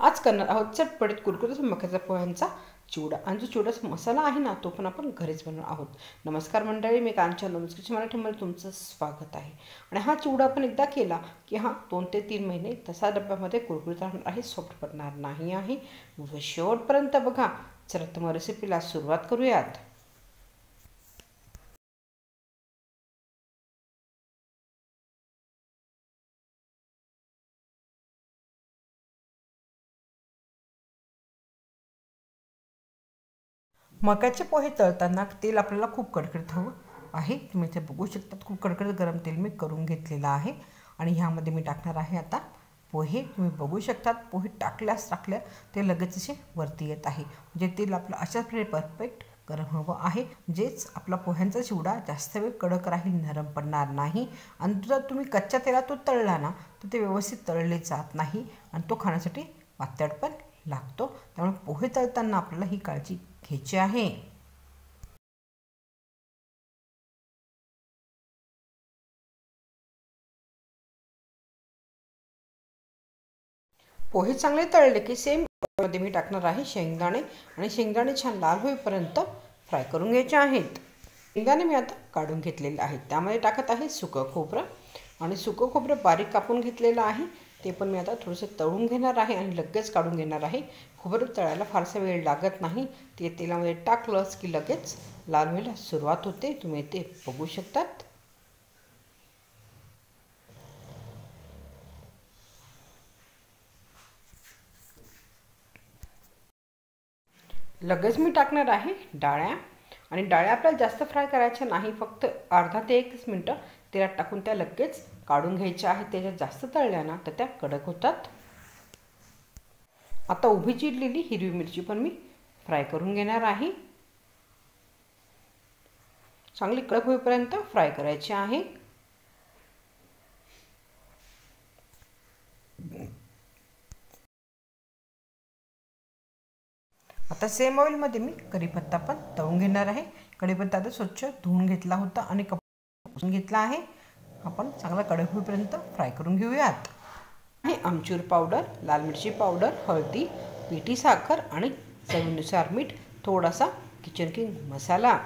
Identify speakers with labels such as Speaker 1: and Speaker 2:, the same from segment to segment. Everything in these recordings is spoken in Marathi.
Speaker 1: आज करणार आहोत चटपटीत कुरकुरीत मक्याच्या पोह्यांचा चिवडा. आणि जो चिवड्याचा मसाला आहे ना, तो पण आपण घरीच बनवणार आहोत. नमस्कार मंडळी, मी कांचन लोणचं मराठीमध्ये तुमचं स्वागत आहे. आणि हा चिवडा आपण एकदा केला की 2 ते 3 महिने तसा डब्यामध्ये कुरकुरीत राहणार आहे, सॉफ्ट पडणार नाही आहे. शेवटपर्यंत बघा. चला तर मग रेसिपीला सुरुवात करूयात. मक्याचे पोहे तळताना तेल आपल्याला खूप कडकडीत हवं आहे. तुम्ही इथे बघू शकता, खूप कडकडीत गरम तेल मी करून घेतलेलं आहे. आणि ह्यामध्ये मी टाकणार आहे आता पोहे. तुम्ही बघू शकता, पोहे टाकल्या ते लगेच असे वरती येत आहे. म्हणजे तेल आपलं अशाच प्रकारे परफेक्ट गरम हवं आहे. म्हणजेच आपला पोह्यांचा चिवडा जास्त वेळ कडक राहील, नरम पडणार नाही. आणि जर तुम्ही कच्च्या तेलात तो तळला ना, तर ते व्यवस्थित तळले जात नाही आणि तो खाण्यासाठी पातळ पण लागतो. त्यामुळे पोहे तळताना आपल्याला ही काळजी घ्यायची आहे. पोहे चांगले तळले की सेम मध्ये मी टाकणार आहे शेंगदाणे. आणि शेंगदाणे छान लाल होईपर्यंत फ्राय करून घ्यायचे आहेत. शेंगदाणे मी आता काढून घेतलेले आहेत. त्यामध्ये टाकत आहे सुकं खोबरं. आणि सुकं खोबरं बारीक कापून घेतलेलं आहे. ते पण मी आता थोडंसं तळून घेणार आहे आणि लगेच काढून घेणार आहे. खोबरं तळायला फारसा वेळ लागत नाही. ते तेलामध्ये टाकलंच की लगेच लाल व्हायला सुरुवात होते. तुम्ही ते बघू शकतात. लगेच मी टाकणार आहे डाळ्या. आणि डाळ्या आपल्याला जास्त फ्राय करायच्या नाही, फक्त अर्धा ते 1 मिनटं तेलात टाकून त्या लगेच काढून घ्यायच्या आहेत. त्याच्यात जास्त तळल्या ना तर त्या कडक होतात. आता उभी चिरलेली हिरवी मिरची पण मी फ्राय करून घेणार आहे. चांगली कडक होईपर्यंत फ्राय करायची आहे. आता सेम ऑइलमध्ये मी कढीपत्ता पण तळून घेणार आहे. कढीपत्ता आता स्वच्छ धुवून घेतला होता आणि पुसून घेतला आहे. आपण चांगला कडक होईपर्यंत फ्राय करून घेऊयात. आणि आमचूर पावडर, लाल मिरची पावडर, हळदी, पिठी साखर आणि चवीनुसार मीठ, थोडासा किचन किंग मसाला.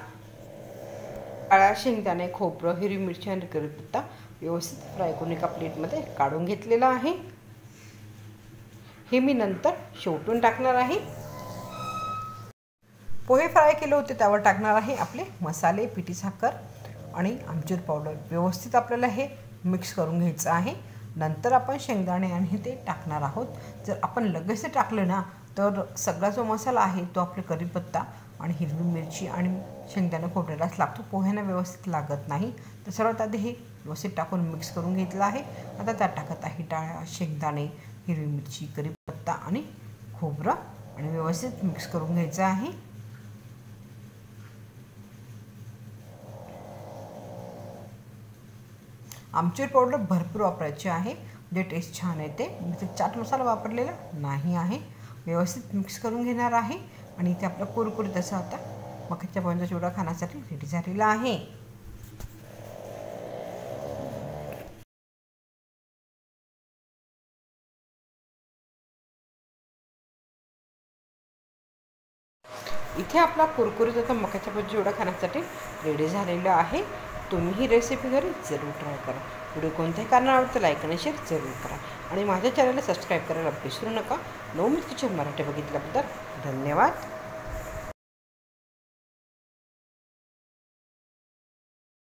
Speaker 1: काळ्या शेंगदाणे, खोबरं, हिरवी मिरची आणि कढीपत्ता व्यवस्थित फ्राय करून एका प्लेटमध्ये काढून घेतलेला आहे. हे मी नंतर शेवटून टाकणार आहे. पोहे फ्राय केले होते त्यावर टाकणार आहे आपले मसाले, पिठी साखर आणि आमचूर पावडर. व्यवस्थित आपल्याला हे मिक्स करून घ्यायचं आहे. नंतर आपण शेंगदाणे आणि ते टाकणार आहोत. जर आपण लगेच ते टाकलं ना, तर सगळा जो मसाला आहे तो आपले कढीपत्ता आणि हिरवी मिरची आणि शेंगदाणे खोबऱ्यालाच लागतो, पोह्यांना व्यवस्थित लागत नाही. तर सर्वात आधी हे व्यवस्थित टाकून मिक्स करून घेतलं आहे. आता त्यात टाकत आहे डाळ, शेंगदाणे, हिरवी मिरची, कढीपत्ता आणि खोबरं आणि व्यवस्थित मिक्स करून घ्यायचं आहे. आमचूर पावडर भरपूर वापरायची आहे, म्हणजे टेस्ट छान येते. मी ते चाट मसाला वापरलेला नाही आहे. व्यवस्थित मिक्स करून घेणार आहे. आणि इथे आपला कुरकुरीत असा आता मक्याच्या पोह्यांचा चिवडा खाण्यासाठी रेडी झालेला आहे. इथे आपला कुरकुरीत आता मक्याच्या पोह्यांचा चिवडा खाण्यासाठी रेडी झालेला आहे. तुम्ही ही रेसिपी घरी जरूर ट्राय करा. व्हिडिओ कोणत्याही कारणाला आवडतं लाईक आणि शेअर जरूर करा. आणि माझ्या चॅनलला सबस्क्राईब करायला विसरू नका. नवनीत किचन मराठी बघितल्याबद्दल धन्यवाद.